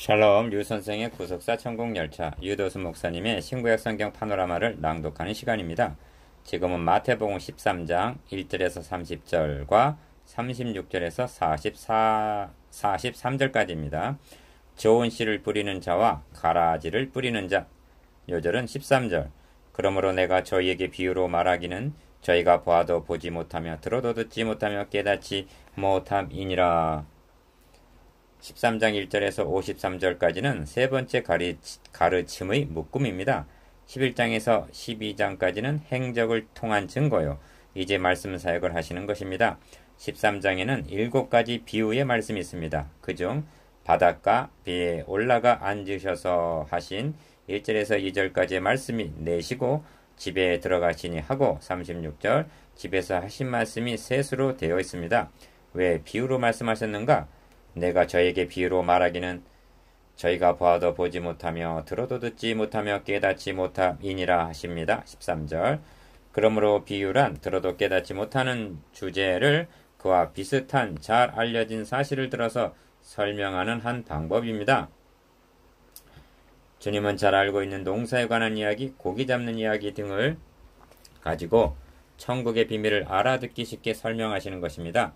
샬롬 류선생의 구속사 천국열차 유도수 목사님의 신구약 성경 파노라마를 낭독하는 시간입니다. 지금은 마태복음 13장 1절에서 30절과 36절에서 43절까지입니다. 좋은 씨를 뿌리는 자와 가라지를 뿌리는 자. 요절은 13절. 그러므로 내가 저희에게 비유로 말하기는 저희가 보아도 보지 못하며 들어도 듣지 못하며 깨닫지 못함이니라. 13장 1절에서 53절까지는 세 번째 가르침의 묶음입니다. 11장에서 12장까지는 행적을 통한 증거요. 이제 말씀 사역을 하시는 것입니다. 13장에는 7가지 비유의 말씀이 있습니다. 그중 바닷가 배에 올라가 앉으셔서 하신 1절에서 2절까지의 말씀이 내시고 집에 들어가시니 하고 36절 집에서 하신 말씀이 셋으로 되어 있습니다. 왜 비유로 말씀하셨는가? 내가 저에게 비유로 말하기는 저희가 보아도 보지 못하며 들어도 듣지 못하며 깨닫지 못함이니라 하십니다. 13절. 그러므로 비유란 들어도 깨닫지 못하는 주제를 그와 비슷한 잘 알려진 사실을 들어서 설명하는 한 방법입니다. 주님은 잘 알고 있는 농사에 관한 이야기, 고기 잡는 이야기 등을 가지고 천국의 비밀을 알아듣기 쉽게 설명하시는 것입니다.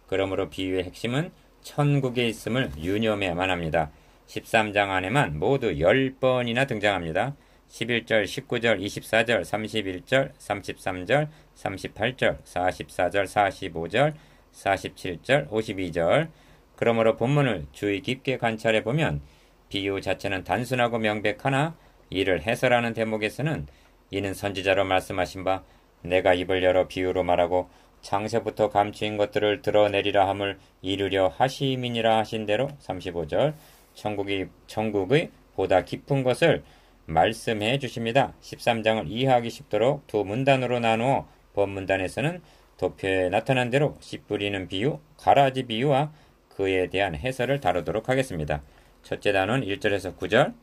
그러므로 비유의 핵심은 천국에 있음을 유념해야만 합니다. 13장 안에만 모두 10번이나 등장합니다. 11절, 19절, 24절, 31절, 33절, 38절, 44절, 45절, 47절, 52절. 그러므로 본문을 주의 깊게 관찰해 보면 비유 자체는 단순하고 명백하나 이를 해설하는 대목에서는 이는 선지자로 말씀하신 바 내가 입을 열어 비유로 말하고 창세부터 감추인 것들을 드러내리라 함을 이루려 하심이니라 하신 대로 35절 천국의 보다 깊은 것을 말씀해 주십니다. 13장을 이해하기 쉽도록 두 문단으로 나누어 본문단에서는 도표에 나타난 대로 씨 뿌리는 비유, 가라지 비유와 그에 대한 해설을 다루도록 하겠습니다. 첫째 단원 1절에서 9절,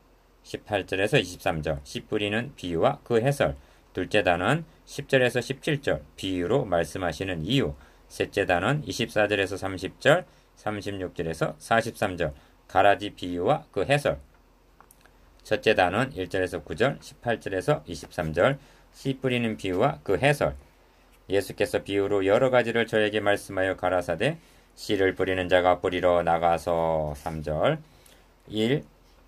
18절에서 23절 씨 뿌리는 비유와 그 해설. 둘째 단원 10절에서 17절 비유로 말씀하시는 이유. 셋째 단원 24절에서 30절, 36절에서 43절 가라지 비유와 그 해설. 첫째 단원 1절에서 9절, 18절에서 23절 씨 뿌리는 비유와 그 해설. 예수께서 비유로 여러 가지를 저에게 말씀하여 가라사대 씨를 뿌리는 자가 뿌리러 나가서 3절 1.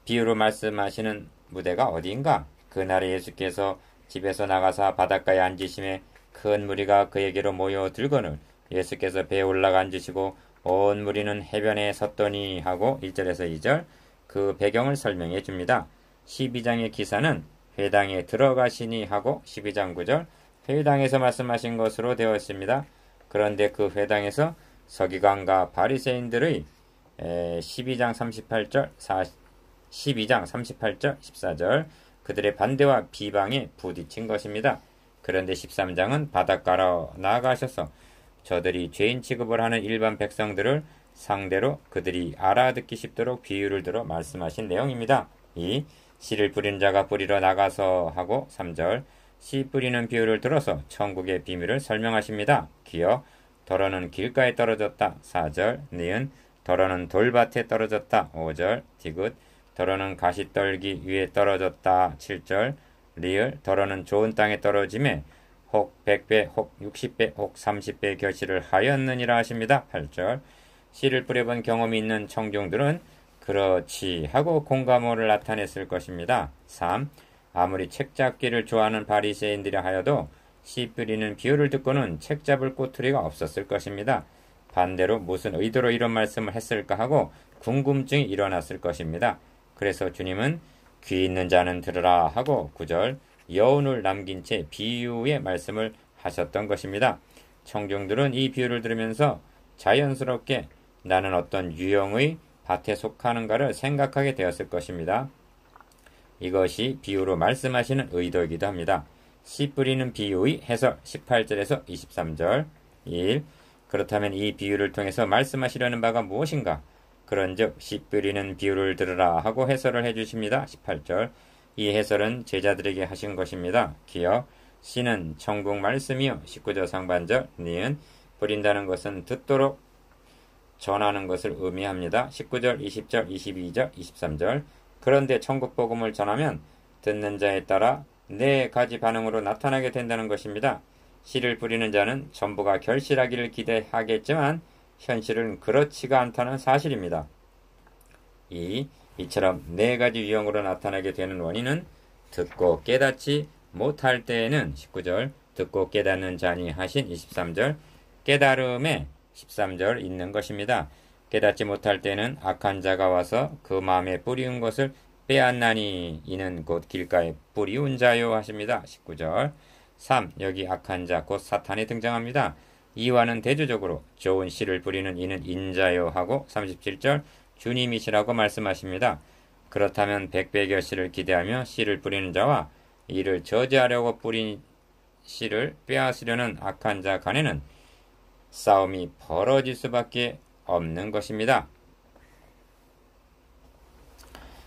비유로 말씀하시는 무대가 어디인가? 그날에 예수께서 집에서 나가사 바닷가에 앉으심에 큰 무리가 그에게로 모여들거늘 예수께서 배에 올라가 앉으시고 온 무리는 해변에 섰더니 하고 1절에서 2절 그 배경을 설명해 줍니다. 12장의 기사는 회당에 들어가시니 하고 12장 9절 회당에서 말씀하신 것으로 되어 있습니다. 그런데 그 회당에서 서기관과 바리새인들의 12장 38절 14절 그들의 반대와 비방에 부딪힌 것입니다. 그런데 13장은 바닷가로 나아가셔서 저들이 죄인 취급을 하는 일반 백성들을 상대로 그들이 알아듣기 쉽도록 비유를 들어 말씀하신 내용입니다. 2. 씨를 뿌리는 자가 뿌리러 나가서 하고 3절 씨 뿌리는 비유를 들어서 천국의 비밀을 설명하십니다. 기억 더러는 길가에 떨어졌다. 4절 니은 더러는 돌밭에 떨어졌다. 5절 디귿 더러는 가시떨기 위에 떨어졌다. 7절 리을 더러는 좋은 땅에 떨어짐에 혹 100배 혹 60배 혹 30배 결실을 하였느니라 하십니다. 8절 씨를 뿌려본 경험이 있는 청중들은 그렇지 하고 공감어를 나타냈을 것입니다. 3. 아무리 책 잡기를 좋아하는 바리새인들이 하여도 씨 뿌리는 비유를 듣고는 책 잡을 꼬투리가 없었을 것입니다. 반대로 무슨 의도로 이런 말씀을 했을까 하고 궁금증이 일어났을 것입니다. 그래서 주님은 귀 있는 자는 들으라 하고 9절 여운을 남긴 채 비유의 말씀을 하셨던 것입니다. 청중들은 이 비유를 들으면서 자연스럽게 나는 어떤 유형의 밭에 속하는가를 생각하게 되었을 것입니다. 이것이 비유로 말씀하시는 의도이기도 합니다. 씨 뿌리는 비유의 해설 18절에서 23절 1. 그렇다면 이 비유를 통해서 말씀하시려는 바가 무엇인가? 그런즉 씨 뿌리는 비유를 들으라 하고 해설을 해주십니다. 18절 이 해설은 제자들에게 하신 것입니다. 기억 씨는 천국 말씀이요 19절 상반절 니은 뿌린다는 것은 듣도록 전하는 것을 의미합니다. 19절, 20절, 22절, 23절. 그런데 천국 복음을 전하면 듣는 자에 따라 네 가지 반응으로 나타나게 된다는 것입니다. 씨를 뿌리는 자는 전부가 결실하기를 기대하겠지만 현실은 그렇지가 않다는 사실입니다. 이처럼 네 가지 유형으로 나타나게 되는 원인은 듣고 깨닫지 못할 때에는 19절, 듣고 깨닫는 자니 하신 23절, 깨달음에 13절 있는 것입니다. 깨닫지 못할 때는 악한 자가 와서 그 마음에 뿌리운 것을 빼앗나니 이는 곧 길가에 뿌리운 자요 하십니다. 19절. 3. 여기 악한 자 곧 사탄이 등장합니다. 이와는 대조적으로 좋은 씨를 뿌리는 이는 인자요 하고 37절 주님이시라고 말씀하십니다. 그렇다면 백배의 씨를 기대하며 씨를 뿌리는 자와 이를 저지하려고 뿌린 씨를 빼앗으려는 악한 자 간에는 싸움이 벌어질 수밖에 없는 것입니다.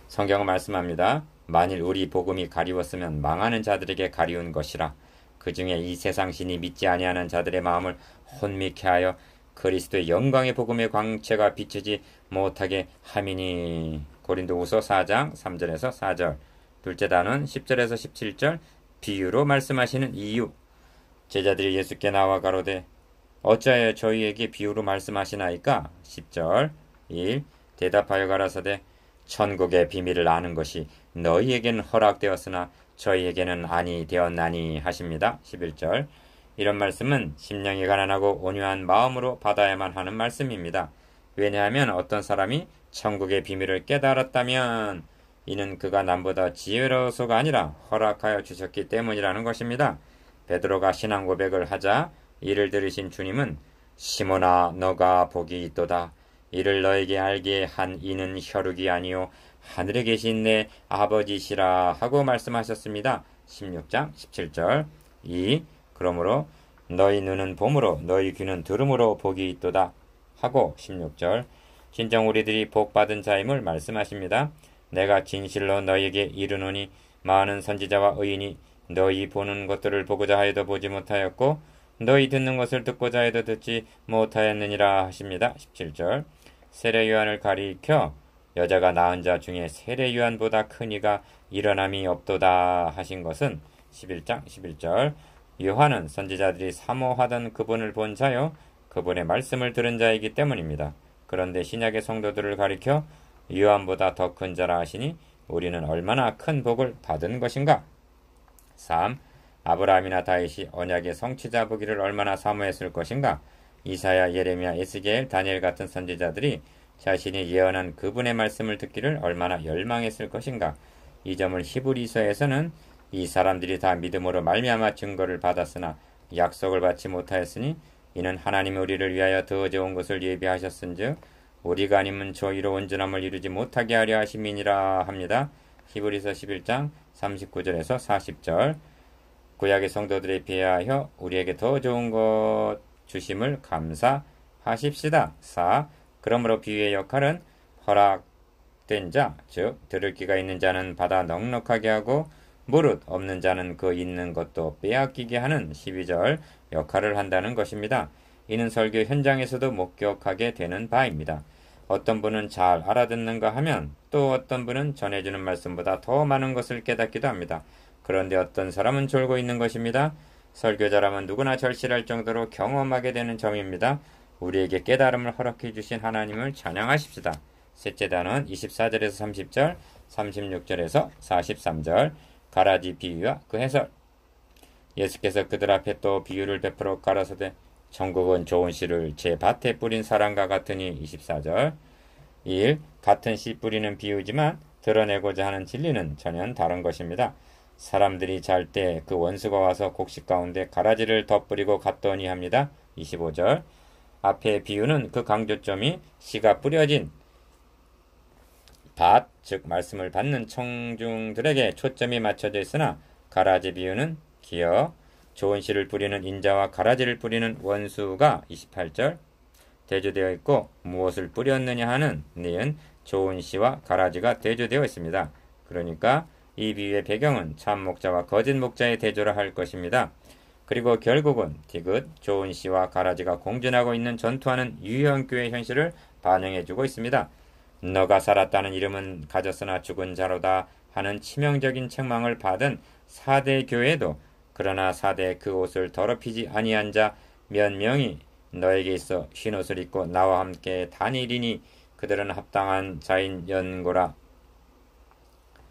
성경은 말씀합니다. 만일 우리 복음이 가리웠으면 망하는 자들에게 가리운 것이라. 그 중에 이 세상 신이 믿지 아니하는 자들의 마음을 혼미케 하여 그리스도의 영광의 복음의 광채가 비치지 못하게 함이니. 고린도후서 4장 3절에서 4절. 둘째 단은 10절에서 17절 비유로 말씀하시는 이유. 제자들이 예수께 나와 가로되 어찌하여 저희에게 비유로 말씀하시나이까? 10절. 1. 대답하여 가라사대 천국의 비밀을 아는 것이 너희에게는 허락되었으나 저희에게는 아니 되었나니 하십니다. 11절. 이런 말씀은 심령이 가난하고 온유한 마음으로 받아야만 하는 말씀입니다. 왜냐하면 어떤 사람이 천국의 비밀을 깨달았다면 이는 그가 남보다 지혜로워서가 아니라 허락하여 주셨기 때문이라는 것입니다. 베드로가 신앙 고백을 하자 이를 들으신 주님은 시몬아 너가 복이 있도다. 이를 너에게 알게 한 이는 혈육이 아니요 하늘에 계신 내 아버지시라 하고 말씀하셨습니다. 16장 17절. 그러므로 너희 눈은 봄으로 너희 귀는 들음으로 복이 있도다 하고 16절. 진정 우리들이 복받은 자임을 말씀하십니다. 내가 진실로 너희에게 이르노니 많은 선지자와 의인이 너희 보는 것들을 보고자 하여도 보지 못하였고 너희 듣는 것을 듣고자 해도 듣지 못하였느니라 하십니다. 17절. 세례 요한을 가리켜 여자가 낳은 자 중에 세례 요한보다 큰 이가 일어남이 없도다 하신 것은 11장 11절. 요한은 선지자들이 사모하던 그분을 본 자요 그분의 말씀을 들은 자이기 때문입니다. 그런데 신약의 성도들을 가리켜 요한보다 더 큰 자라 하시니 우리는 얼마나 큰 복을 받은 것인가? 3. 아브라함이나 다윗이 언약의 성취자 보기를 얼마나 사모했을 것인가? 이사야, 예레미야, 에스겔, 다니엘 같은 선지자들이 자신이 예언한 그분의 말씀을 듣기를 얼마나 열망했을 것인가? 이 점을 히브리서에서는 이 사람들이 다 믿음으로 말미암아 증거를 받았으나 약속을 받지 못하였으니 이는 하나님이 우리를 위하여 더 좋은 것을 예비하셨은즉 우리가 아니면 저희로 온전함을 이루지 못하게 하려 하심이니라 합니다. 히브리서 11장 39절에서 40절. 구약의 성도들에 비하여 우리에게 더 좋은 것 주심을 감사하십시다. 4. 그러므로 비유의 역할은 허락된 자, 즉 들을 귀가 있는 자는 받아 넉넉하게 하고 무릇 없는 자는 그 있는 것도 빼앗기게 하는 12절 역할을 한다는 것입니다. 이는 설교 현장에서도 목격하게 되는 바입니다. 어떤 분은 잘 알아듣는가 하면 또 어떤 분은 전해주는 말씀보다 더 많은 것을 깨닫기도 합니다. 그런데 어떤 사람은 졸고 있는 것입니다. 설교자라면 누구나 절실할 정도로 경험하게 되는 점입니다. 우리에게 깨달음을 허락해 주신 하나님을 찬양하십시다. 셋째 단은 24절에서 30절, 36절에서 43절 가라지 비유와 그 해설. 예수께서 그들 앞에 또 비유를 베풀어 가라사대 천국은 좋은 씨를 제 밭에 뿌린 사람과 같으니 24절. 1. 같은 씨 뿌리는 비유지만 드러내고자 하는 진리는 전혀 다른 것입니다. 사람들이 잘 때 그 원수가 와서 곡식 가운데 가라지를 덧뿌리고 갔더니 합니다. 25절. 앞의 비유는 그 강조점이 씨가 뿌려진 밭, 즉 말씀을 받는 청중들에게 초점이 맞춰져 있으나 가라지 비유는 기어 좋은 씨를 뿌리는 인자와 가라지를 뿌리는 원수가 28절 대조되어 있고 무엇을 뿌렸느냐 하는 니은 좋은 씨와 가라지가 대조되어 있습니다. 그러니까 이 비유의 배경은 참 목자와 거짓 목자의 대조라 할 것입니다. 그리고 결국은 디귿, 좋은 시와 가라지가 공존하고 있는 전투하는 유형교의 현실을 반영해주고 있습니다. 너가 살았다는 이름은 가졌으나 죽은 자로다 하는 치명적인 책망을 받은 4대 교회도 그러나 4대 그 옷을 더럽히지 아니한 자 몇 명이 너에게 있어 흰 옷을 입고 나와 함께 다니리니 그들은 합당한 자인 연고라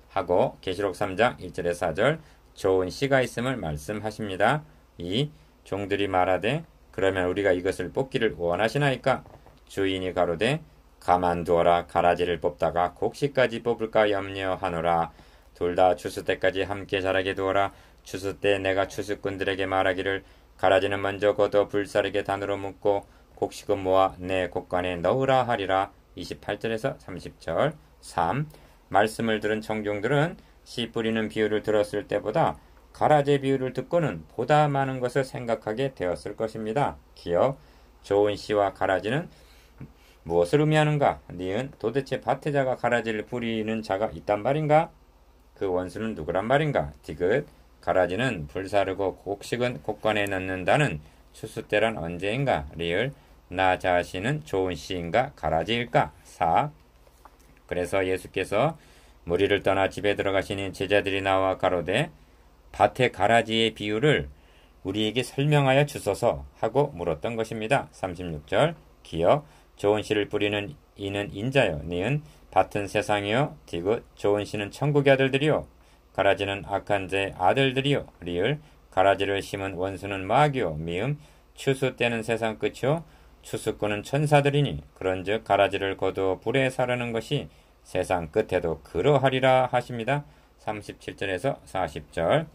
하고 계시록 3장 1절에서 4절 좋은 씨가 있음을 말씀하십니다. 이 종들이 말하되 그러면 우리가 이것을 뽑기를 원하시나이까? 주인이 가로되 가만두어라. 가라지를 뽑다가 곡식까지 뽑을까 염려하노라. 둘 다 추수 때까지 함께 자라게 두어라. 추수 때 내가 추수꾼들에게 말하기를 가라지는 먼저 걷어 불사르게 단으로 묶고 곡식은 모아 내 곡간에 넣으라 하리라. 28절에서 30절 3. 말씀을 들은 청중들은 씨 뿌리는 비유를 들었을 때보다 가라지의 비유를 듣고는 보다 많은 것을 생각하게 되었을 것입니다. 기억, 좋은 씨와 가라지는 무엇을 의미하는가? 니은 도대체 밭에 자가 가라지를 뿌리는 자가 있단 말인가? 그 원수는 누구란 말인가? 디귿 가라지는 불사르고 곡식은 곡간에 넣는다는 추수 때란 언제인가? 리을 나 자신은 좋은 씨인가 가라지일까? 4. 그래서 예수께서 무리를 떠나 집에 들어가시니 제자들이 나와 가로되 밭의 가라지의 비유를 우리에게 설명하여 주소서 하고 물었던 것입니다. 36절 기억 좋은 씨를 뿌리는 이는 인자요 니은 밭은 세상이요 디귿 좋은 씨는 천국의 아들들이요 가라지는 악한 자의 아들들이요 리을 가라지를 심은 원수는 마귀요 미음 추수 때는 세상 끝이요 추수꾼은 천사들이니 그런즉 가라지를 거두어 불에 사르는 것이 세상 끝에도 그러하리라 하십니다. 37절에서 40절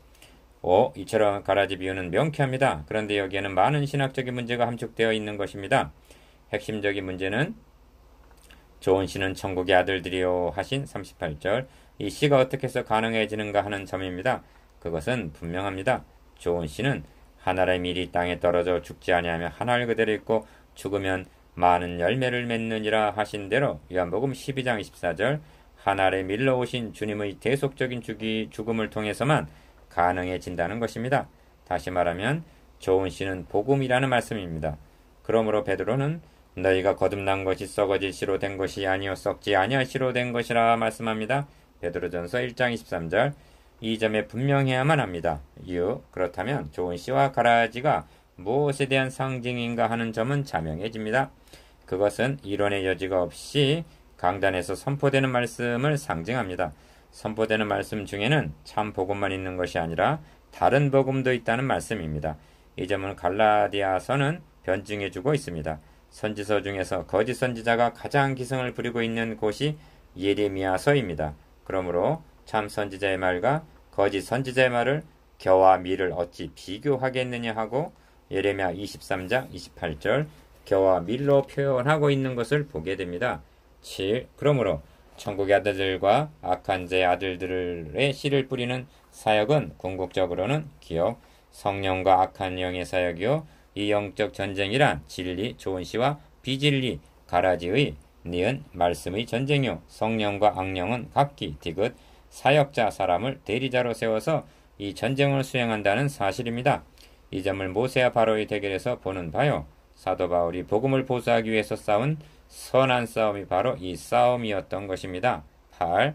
5. 이처럼 가라지 비유는 명쾌합니다. 그런데 여기에는 많은 신학적인 문제가 함축되어 있는 것입니다. 핵심적인 문제는 좋은 씨는 천국의 아들들이요 하신 38절 이 씨가 어떻게 해서 가능해지는가 하는 점입니다. 그것은 분명합니다. 좋은 씨는 한 알의 밀이 땅에 떨어져 죽지 아니하며 한 알 그대로 있고 죽으면 많은 열매를 맺느니라 하신 대로 요한복음 12장 24절 한 알의 밀로 오신 주님의 대속적인 죽음을 통해서만 가능해진다는 것입니다. 다시 말하면 좋은 씨는 복음이라는 말씀입니다. 그러므로 베드로는 너희가 거듭난 것이 썩어질 씨로 된 것이 아니요 썩지 아니할 씨로 된 것이라 말씀합니다. 베드로전서 1장 23절 이 점에 분명해야만 합니다. 그렇다면 좋은 씨와 가라지가 무엇에 대한 상징인가 하는 점은 자명해집니다. 그것은 이론의 여지가 없이 강단에서 선포되는 말씀을 상징합니다. 선포되는 말씀 중에는 참 복음만 있는 것이 아니라 다른 복음도 있다는 말씀입니다. 이 점은 갈라디아서는 변증해주고 있습니다. 선지서 중에서 거짓 선지자가 가장 기승을 부리고 있는 곳이 예레미야서입니다. 그러므로 참 선지자의 말과 거짓 선지자의 말을 겨와 밀을 어찌 비교하겠느냐 하고 예레미야 23장 28절 겨와 밀로 표현하고 있는 것을 보게 됩니다. 7. 그러므로 천국의 아들들과 악한 자의 아들들의 씨를 뿌리는 사역은 궁극적으로는 기억, 성령과 악한 영의 사역이요 이 영적 전쟁이란 진리, 좋은 씨와 비진리, 가라지의 니은 말씀의 전쟁이요 성령과 악령은 각기 디귿 사역자 사람을 대리자로 세워서 이 전쟁을 수행한다는 사실입니다. 이 점을 모세와 바로의 대결에서 보는 바요. 사도 바울이 복음을 보수하기 위해서 싸운 선한 싸움이 바로 이 싸움이었던 것입니다. 8.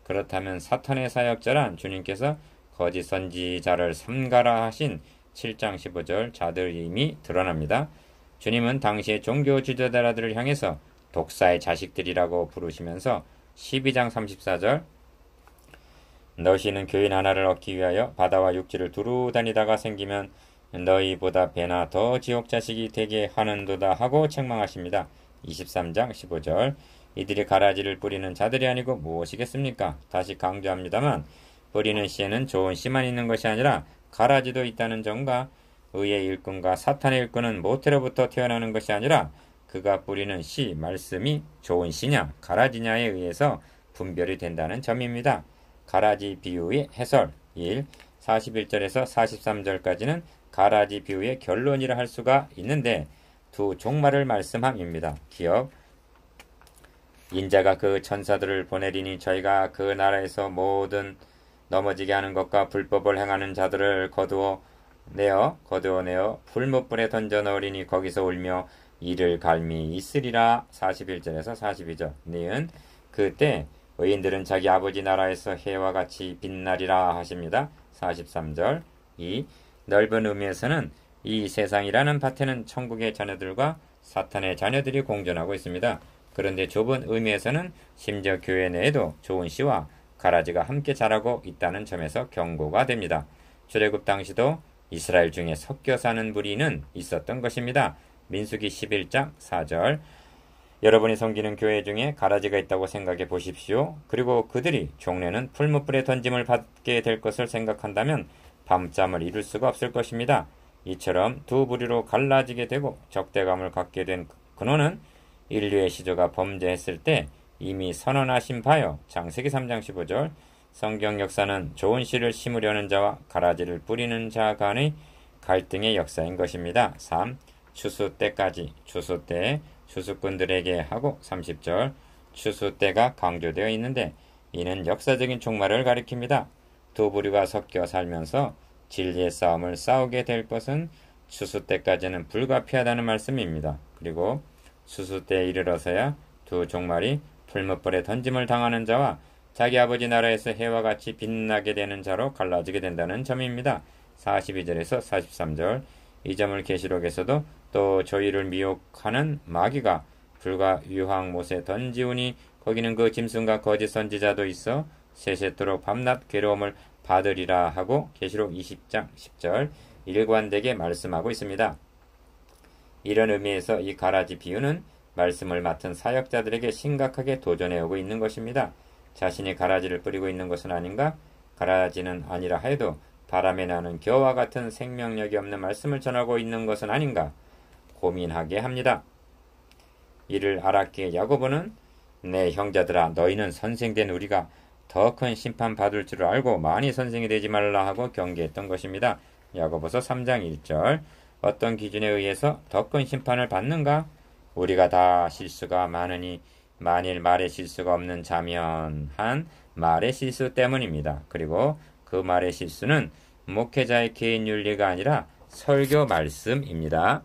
그렇다면 사탄의 사역자란 주님께서 거짓 선지자를 삼가라 하신 7장 15절 자들임이 드러납니다. 주님은 당시의 종교 지도자들을 향해서 독사의 자식들이라고 부르시면서 12장 34절 너희는 교인 하나를 얻기 위하여 바다와 육지를 두루 다니다가 생기면 너희보다 배나 더 지옥 자식이 되게 하는도다 하고 책망하십니다. 23장 15절 이들이 가라지를 뿌리는 자들이 아니고 무엇이겠습니까? 다시 강조합니다만 뿌리는 씨에는 좋은 씨만 있는 것이 아니라 가라지도 있다는 점과 의의 일꾼과 사탄의 일꾼은 모태로부터 태어나는 것이 아니라 그가 뿌리는 씨, 말씀이 좋은 씨냐 가라지냐에 의해서 분별이 된다는 점입니다. 가라지 비유의 해설 1. 41절에서 43절까지는 가라지 비유의 결론이라 할 수가 있는데 두 종말을 말씀함입니다. 기억 인자가 그 천사들을 보내리니 저희가 그 나라에서 모든 넘어지게 하는 것과 불법을 행하는 자들을 거두어 내어 거두어내어 풀무불에 던져 넣으리니 거기서 울며 이를 갈미 있으리라. 41절에서 42절. 니은 그때 의인들은 자기 아버지 나라에서 해와 같이 빛나리라 하십니다. 43절. 이 넓은 의미에서는 이 세상이라는 밭에는 천국의 자녀들과 사탄의 자녀들이 공존하고 있습니다. 그런데 좁은 의미에서는 심지어 교회 내에도 좋은 씨와 가라지가 함께 자라고 있다는 점에서 경고가 됩니다. 출애굽 당시도 이스라엘 중에 섞여 사는 무리는 있었던 것입니다. 민수기 11장 4절. 여러분이 섬기는 교회 중에 가라지가 있다고 생각해 보십시오. 그리고 그들이 종래는 풀무불에 던짐을 받게 될 것을 생각한다면 밤잠을 이룰 수가 없을 것입니다. 이처럼 두 부류로 갈라지게 되고 적대감을 갖게 된 근원은 인류의 시조가 범죄했을 때 이미 선언하신 바요. 창세기 3장 15절. 성경 역사는 좋은 씨를 심으려는 자와 가라지를 뿌리는 자 간의 갈등의 역사인 것입니다. 3. 추수 때까지. 추수 때 추수꾼들에게 하고 30절. 추수 때가 강조되어 있는데 이는 역사적인 종말을 가리킵니다. 두 부류가 섞여 살면서 진리의 싸움을 싸우게 될 것은 추수 때까지는 불가피하다는 말씀입니다. 그리고 추수 때에 이르러서야 두 종말이 풀무불에 던짐을 당하는 자와 자기 아버지 나라에서 해와 같이 빛나게 되는 자로 갈라지게 된다는 점입니다. 42절에서 43절. 이 점을 계시록에서도 또 저희를 미혹하는 마귀가 불과 유황못에 던지우니 거기는 그 짐승과 거짓 선지자도 있어 세세토록 밤낮 괴로움을 받으리라 하고 계시록 20장 10절 일관되게 말씀하고 있습니다. 이런 의미에서 이 가라지 비유는 말씀을 맡은 사역자들에게 심각하게 도전해오고 있는 것입니다. 자신이 가라지를 뿌리고 있는 것은 아닌가? 가라지는 아니라 해도 바람에 나는 겨와 같은 생명력이 없는 말씀을 전하고 있는 것은 아닌가? 고민하게 합니다. 이를 알았기에 야고보는 내 형제들아 너희는 선생된 우리가 더 큰 심판 받을 줄 알고 많이 선생이 되지 말라 하고 경계했던 것입니다. 야고보서 3장 1절. 어떤 기준에 의해서 더 큰 심판을 받는가? 우리가 다 실수가 많으니 만일 말의 실수가 없는 자면 한 말의 실수 때문입니다. 그리고 그 말의 실수는 목회자의 개인 윤리가 아니라 설교 말씀입니다.